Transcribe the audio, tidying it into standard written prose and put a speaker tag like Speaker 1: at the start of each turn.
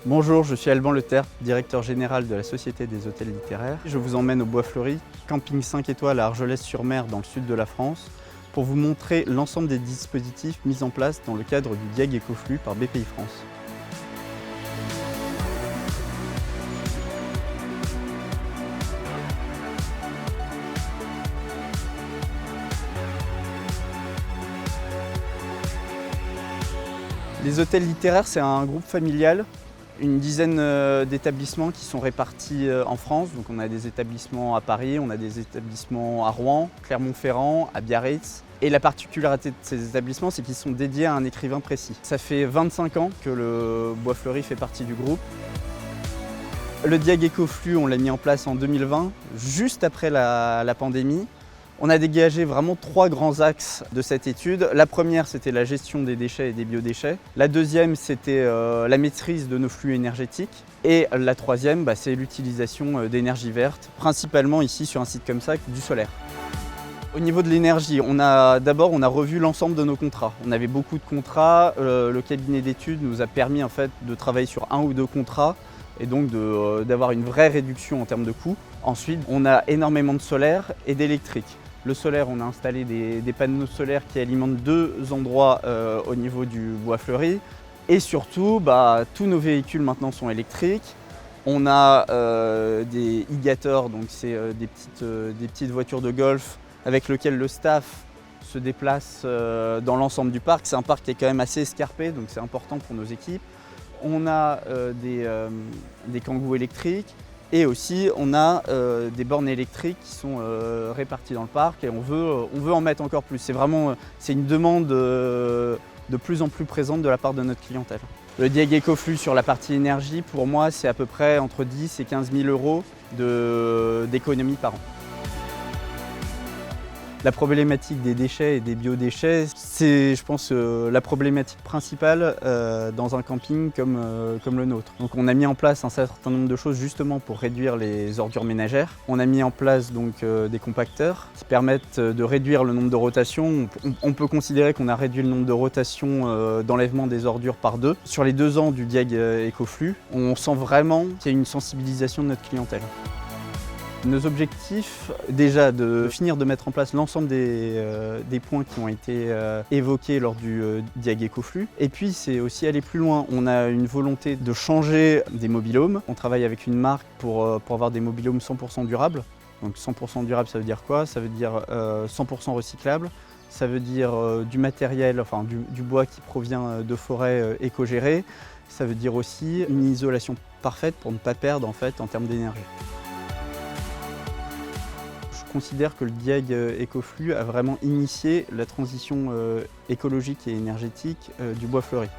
Speaker 1: Bonjour, je suis Alban Letertre, directeur général de la Société des hôtels littéraires. Je vous emmène au Bois Fleuri, camping 5 étoiles à Argelès-sur-Mer dans le sud de la France, pour vous montrer l'ensemble des dispositifs mis en place dans le cadre du Diag Ecoflux par Bpifrance. Les hôtels littéraires, c'est un groupe familial, une dizaine d'établissements qui sont répartis en France. Donc on a des établissements à Paris, on a des établissements à Rouen, Clermont-Ferrand, à Biarritz. Et la particularité de ces établissements, c'est qu'ils sont dédiés à un écrivain précis. Ça fait 25 ans que le Bois Fleuri fait partie du groupe. Le Diag Ecoflux, on l'a mis en place en 2020, juste après la pandémie. On a dégagé vraiment 3 grands axes de cette étude. La première, c'était la gestion des déchets et des biodéchets. La deuxième, c'était la maîtrise de nos flux énergétiques. Et la troisième, c'est l'utilisation d'énergie verte, principalement ici sur un site comme ça, du solaire. Au niveau de l'énergie, on a revu l'ensemble de nos contrats. On avait beaucoup de contrats. Le cabinet d'études nous a permis en fait de travailler sur 1 ou 2 contrats et donc d'avoir une vraie réduction en termes de coûts. Ensuite, on a énormément de solaire et d'électrique. Le solaire, on a installé des panneaux solaires qui alimentent 2 endroits au niveau du Bois Fleuri. Et surtout, tous nos véhicules maintenant sont électriques. On a des e-Gator, donc c'est des petites voitures de golf avec lesquelles le staff se déplace dans l'ensemble du parc. C'est un parc qui est quand même assez escarpé, donc c'est important pour nos équipes. On a des kangous électriques. Et aussi, on a des bornes électriques qui sont réparties dans le parc et on veut en mettre encore plus. C'est une demande de plus en plus présente de la part de notre clientèle. Le Diag Ecoflux sur la partie énergie, pour moi, c'est à peu près entre 10 et 15 000 euros d'économie par an. La problématique des déchets et des biodéchets, c'est, je pense, la problématique principale dans un camping comme le nôtre. Donc on a mis en place un certain nombre de choses justement pour réduire les ordures ménagères. On a mis en place donc, des compacteurs qui permettent de réduire le nombre de rotations. On peut considérer qu'on a réduit le nombre de rotations d'enlèvement des ordures par 2. Sur les 2 ans du Diag Ecoflux, on sent vraiment qu'il y a une sensibilisation de notre clientèle. Nos objectifs, déjà de finir de mettre en place l'ensemble des points qui ont été évoqués lors du Diag Ecoflux. Et puis c'est aussi aller plus loin. On a une volonté de changer des mobil-homes. On travaille avec une marque pour avoir des mobil-homes 100% durables. Donc 100% durable, ça veut dire quoi? Ça veut dire 100% recyclable. Ça veut dire du matériel, enfin du bois qui provient de forêts éco-gérées. Ça veut dire aussi une isolation parfaite pour ne pas perdre en fait en termes d'énergie. Je considère que le Diag Ecoflux a vraiment initié la transition écologique et énergétique du Bois Fleuri.